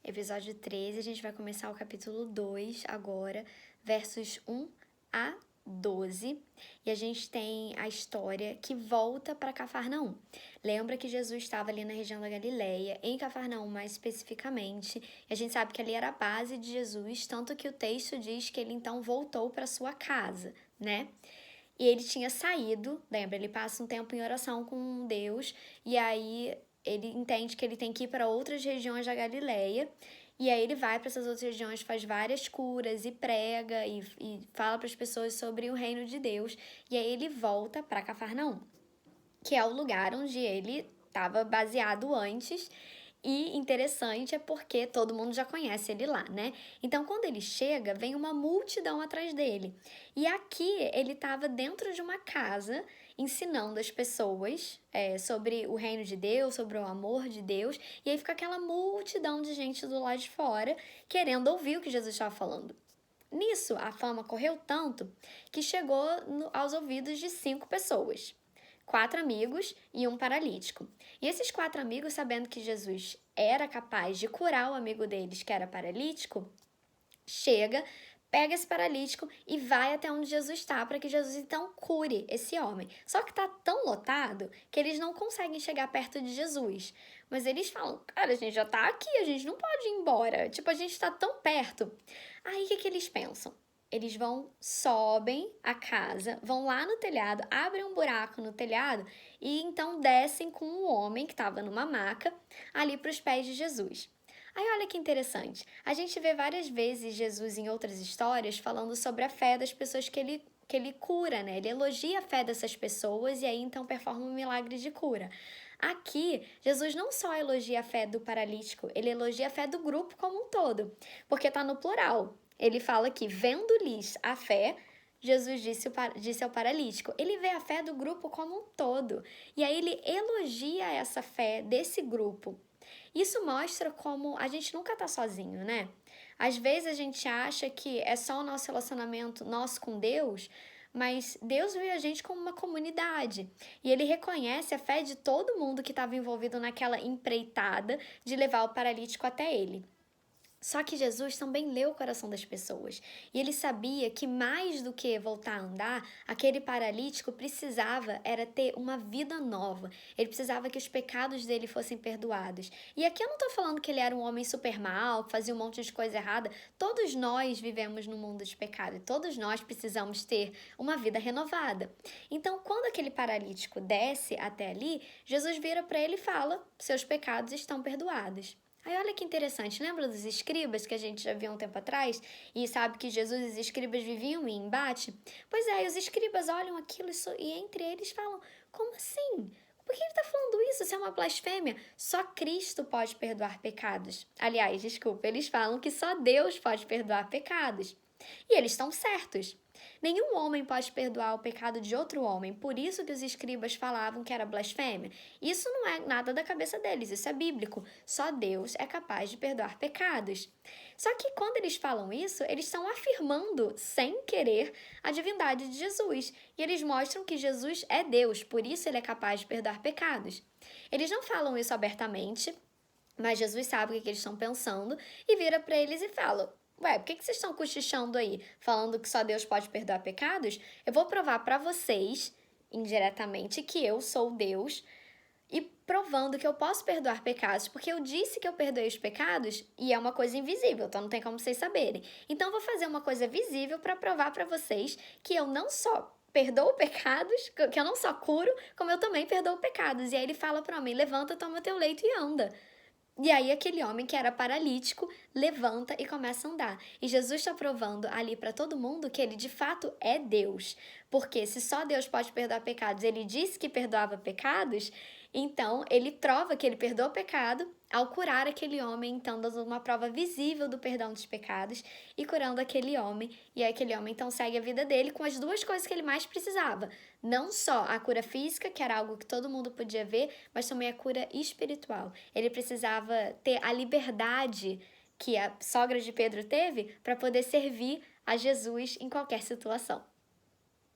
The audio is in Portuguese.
episódio 13, a gente vai começar o capítulo 2 agora, versos 1 a 12, e a gente tem a história que volta para Cafarnaum. Lembra que Jesus estava ali na região da Galileia, em Cafarnaum mais especificamente, e a gente sabe que ali era a base de Jesus, tanto que o texto diz que ele então voltou para sua casa, né? E ele tinha saído, lembra, ele passa um tempo em oração com Deus, e aí ele entende que ele tem que ir para outras regiões da Galileia, e aí ele vai para essas outras regiões, faz várias curas e prega e fala para as pessoas sobre o reino de Deus, e aí ele volta para Cafarnaum, que é o lugar onde ele estava baseado antes. E interessante é porque todo mundo já conhece ele lá, né? Então, quando ele chega, vem uma multidão atrás dele. E aqui ele estava dentro de uma casa, ensinando as pessoas sobre o reino de Deus, sobre o amor de Deus. E aí fica aquela multidão de gente do lado de fora, querendo ouvir o que Jesus estava falando. Nisso, a fama correu tanto que chegou aos ouvidos de 5 pessoas. 4 amigos e um paralítico. E esses 4 amigos, sabendo que Jesus era capaz de curar o amigo deles, que era paralítico, chega, pega esse paralítico e vai até onde Jesus está, para que Jesus então cure esse homem. Só que está tão lotado que eles não conseguem chegar perto de Jesus. Mas eles falam, cara, a gente já está aqui, a gente não pode ir embora. Tipo, a gente está tão perto. Aí, o que eles pensam? Eles sobem a casa, vão lá no telhado, abrem um buraco no telhado e então descem com o homem que estava numa maca ali para os pés de Jesus. Aí olha que interessante, a gente vê várias vezes Jesus em outras histórias falando sobre a fé das pessoas que ele cura, né? Ele elogia a fé dessas pessoas e aí então performa um milagre de cura. Aqui, Jesus não só elogia a fé do paralítico, ele elogia a fé do grupo como um todo, porque está no plural. Ele fala que, vendo-lhes a fé, Jesus disse ao paralítico. Ele vê a fé do grupo como um todo. E aí ele elogia essa fé desse grupo. Isso mostra como a gente nunca está sozinho, né? Às vezes a gente acha que é só o nosso relacionamento nosso com Deus, mas Deus vê a gente como uma comunidade. E ele reconhece a fé de todo mundo que estava envolvido naquela empreitada de levar o paralítico até ele. Só que Jesus também leu o coração das pessoas e ele sabia que mais do que voltar a andar, aquele paralítico precisava era ter uma vida nova. Ele precisava que os pecados dele fossem perdoados. E aqui eu não estou falando que ele era um homem super mal, que fazia um monte de coisa errada. Todos nós vivemos no mundo de pecado e todos nós precisamos ter uma vida renovada. Então, quando aquele paralítico desce até ali, Jesus vira para ele e fala: seus pecados estão perdoados. Aí olha que interessante, lembra dos escribas que a gente já viu um tempo atrás? E sabe que Jesus e os escribas viviam em embate? Pois é, e os escribas olham aquilo e entre eles falam, como assim? Por que ele está falando isso? Isso é uma blasfêmia. Só Cristo pode perdoar pecados. Aliás, desculpa, eles falam que só Deus pode perdoar pecados. E eles estão certos. Nenhum homem pode perdoar o pecado de outro homem, por isso que os escribas falavam que era blasfêmia. Isso não é nada da cabeça deles, isso é bíblico. Só Deus é capaz de perdoar pecados. Só que quando eles falam isso, eles estão afirmando, sem querer, a divindade de Jesus. E eles mostram que Jesus é Deus, por isso ele é capaz de perdoar pecados. Eles não falam isso abertamente, mas Jesus sabe o que eles estão pensando e vira para eles e fala: ué, por que vocês estão cochichando aí, falando que só Deus pode perdoar pecados? Eu vou provar para vocês, indiretamente, que eu sou Deus e provando que eu posso perdoar pecados, porque eu disse que eu perdoei os pecados e é uma coisa invisível, então não tem como vocês saberem. Então eu vou fazer uma coisa visível para provar para vocês que eu não só perdoo pecados, que eu não só curo, como eu também perdoo pecados. E aí ele fala para o homem: levanta, toma teu leito e anda. E aí aquele homem que era paralítico levanta e começa a andar. E Jesus está provando ali para todo mundo que ele de fato é Deus. Porque se só Deus pode perdoar pecados, ele disse que perdoava pecados, então ele prova que ele perdoa o pecado ao curar aquele homem, então dando uma prova visível do perdão dos pecados e curando aquele homem. E aí aquele homem então segue a vida dele com as duas coisas que ele mais precisava. Não só a cura física, que era algo que todo mundo podia ver, mas também a cura espiritual. Ele precisava ter a liberdade que a sogra de Pedro teve para poder servir a Jesus em qualquer situação.